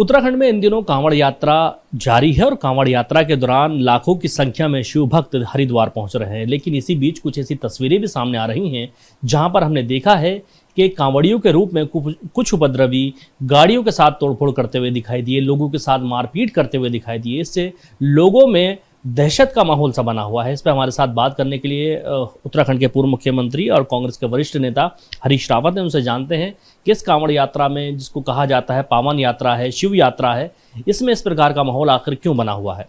उत्तराखंड में इन दिनों कांवड़ यात्रा जारी है और कांवड़ यात्रा के दौरान लाखों की संख्या में शिव भक्त हरिद्वार पहुंच रहे हैं। लेकिन इसी बीच कुछ ऐसी तस्वीरें भी सामने आ रही हैं जहां पर हमने देखा है कि कांवड़ियों के रूप में कुछ उपद्रवी गाड़ियों के साथ तोड़फोड़ करते हुए दिखाई दिए, लोगों के साथ मारपीट करते हुए दिखाई दिए। इससे लोगों में दहशत का माहौल सा बना हुआ है। इस पर हमारे साथ बात करने के लिए उत्तराखंड के पूर्व मुख्यमंत्री और कांग्रेस के वरिष्ठ नेता हरीश रावत हैं। उनसे जानते हैं कि इस कांवड़ यात्रा में, जिसको कहा जाता है पावन यात्रा है, शिव यात्रा है, इसमें इस प्रकार का माहौल आखिर क्यों बना हुआ है।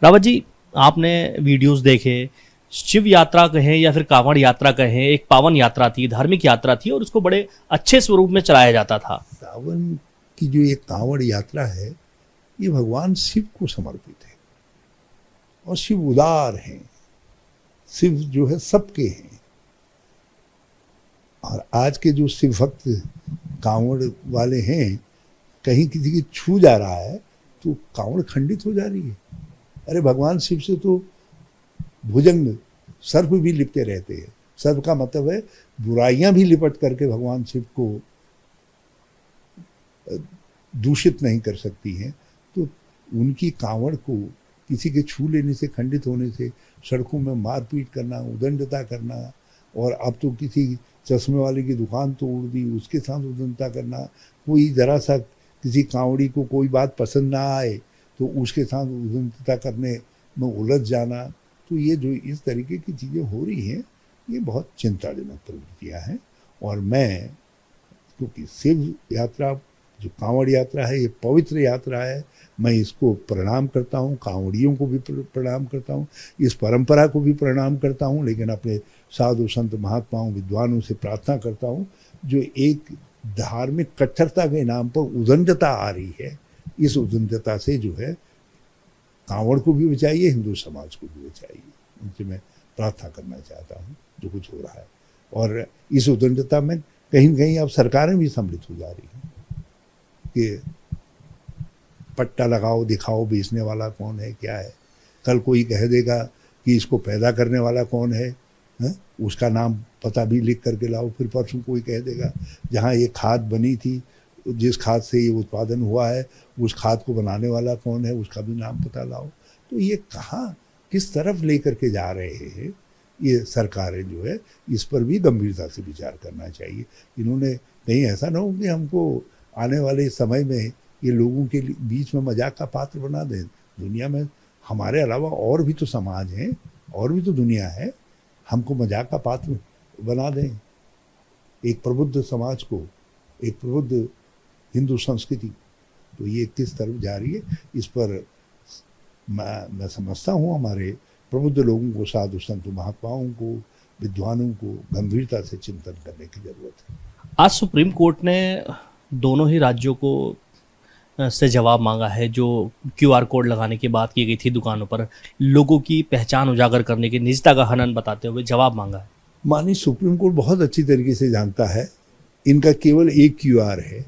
रावत जी, आपने वीडियोस देखे, शिव यात्रा कहें या फिर कांवड़ यात्रा कहें, एक पावन यात्रा थी, धार्मिक यात्रा थी और उसको बड़े अच्छे स्वरूप में चलाया जाता था। सावन की जो ये कांवड़ यात्रा है, ये भगवान शिव को समर्पित है और शिव उदार हैं। शिव जो है सबके हैं और आज के जो शिव भक्त कांवड़ वाले हैं, कहीं किसी की छू जा रहा है तो कांवड़ खंडित हो जा रही है। अरे भगवान शिव से तो भुजंग सर्प भी लिपटे रहते हैं। सर्प का मतलब है बुराइयां भी लिपट करके भगवान शिव को दूषित नहीं कर सकती हैं। तो उनकी कांवड़ को किसी के छू लेने से, खंडित होने से, सड़कों में मारपीट करना, उदंडता करना, और अब तो किसी चश्मे वाले की दुकान तोड़ दी, उसके साथ उदंडता करना। कोई ज़रा सा किसी कांवड़ी को कोई बात पसंद ना आए तो उसके साथ उदंडता करने में उलझ जाना। तो ये जो इस तरीके की चीज़ें हो रही हैं, ये बहुत चिंताजनक प्रवृत्तियाँ हैं। और मैं, क्योंकि शिव यात्रा जो कांवड़ यात्रा है, ये पवित्र यात्रा है, मैं इसको प्रणाम करता हूँ, कांवड़ियों को भी प्रणाम करता हूँ, इस परंपरा को भी प्रणाम करता हूँ। लेकिन अपने साधु संत महात्माओं विद्वानों से प्रार्थना करता हूँ, जो एक धार्मिक कट्टरता के नाम पर उदंडता आ रही है, इस उदंडता से जो है कांवड़ को भी बचाइए, हिंदू समाज को भी बचाइए। उनसे मैं प्रार्थना करना चाहता हूँ जो कुछ हो रहा है। और इस उदंडता में कहीं न कहीं अब सरकारें भी सम्मिलित हो जा रही हैं कि पट्टा लगाओ, दिखाओ बेचने वाला कौन है, क्या है। कल कोई कह देगा कि इसको पैदा करने वाला कौन है, उसका नाम पता भी लिख करके लाओ। फिर परसों कोई कह देगा जहाँ ये खाद बनी थी, जिस खाद से ये उत्पादन हुआ है, उस खाद को बनाने वाला कौन है, उसका भी नाम पता लाओ। तो ये कहाँ किस तरफ लेकर के जा रहे हैं ये सरकारें, जो है इस पर भी गंभीरता से विचार करना चाहिए। इन्होंने कहीं ऐसा ना हो कि हमको आने वाले समय में ये लोगों के बीच में मजाक का पात्र बना दें। दुनिया में हमारे अलावा और भी तो समाज हैं, और भी तो दुनिया है, हमको मजाक का पात्र बना दें। एक प्रबुद्ध समाज को, एक प्रबुद्ध हिंदू संस्कृति, तो ये किस तरफ जा रही है, इस पर मैं समझता हूँ हमारे प्रबुद्ध लोगों को, साधु संत महात्माओं को, विद्वानों को गंभीरता से चिंतन करने की जरूरत है। आज सुप्रीम कोर्ट ने दोनों ही राज्यों को से जवाब मांगा है। जो QR कोड लगाने की बात की गई थी दुकानों पर, लोगों की पहचान उजागर करने की निजता का हनन बताते हुए जवाब मांगा है। माननीय सुप्रीम कोर्ट बहुत अच्छी तरीके से जानता है, इनका केवल एक QR है,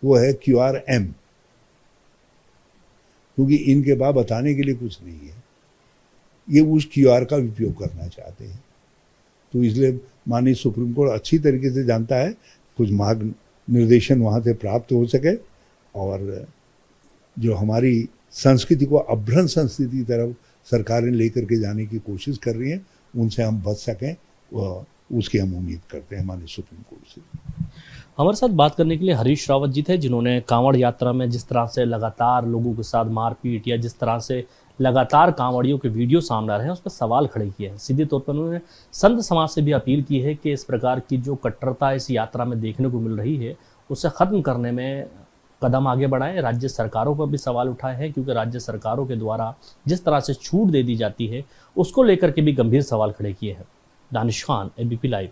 वो है QRM, क्योंकि इनके बाद बताने के लिए कुछ नहीं है। ये उस QR का उपयोग करना चाहते हैं। तो इसलिए माननीय सुप्रीम कोर्ट अच्छी तरीके से जानता है, कुछ मार्ग निर्देशन वहाँ से प्राप्त हो सके और जो हमारी संस्कृति को अभ्रंश संस्कृति की तरफ सरकारें लेकर के जाने की कोशिश कर रही हैं, उनसे हम बच सकें, उसकी हम उम्मीद करते हैं माननीय सुप्रीम कोर्ट से। हमारे साथ बात करने के लिए हरीश रावत जी थे, जिन्होंने कांवड़ यात्रा में जिस तरह से लगातार लोगों के साथ मारपीट या जिस तरह से लगातार कांवड़ियों के वीडियो सामने आ रहे हैं, उस पर सवाल खड़े किए हैं। सीधे तौर पर उन्होंने संत समाज से भी अपील की है कि इस प्रकार की जो कट्टरता इस यात्रा में देखने को मिल रही है, उसे ख़त्म करने में कदम आगे बढ़ाएं। राज्य सरकारों पर भी सवाल उठाए हैं, क्योंकि राज्य सरकारों के द्वारा जिस तरह से छूट दे दी जाती है, उसको लेकर के भी गंभीर सवाल खड़े किए हैं। Danish Khan, ABP live.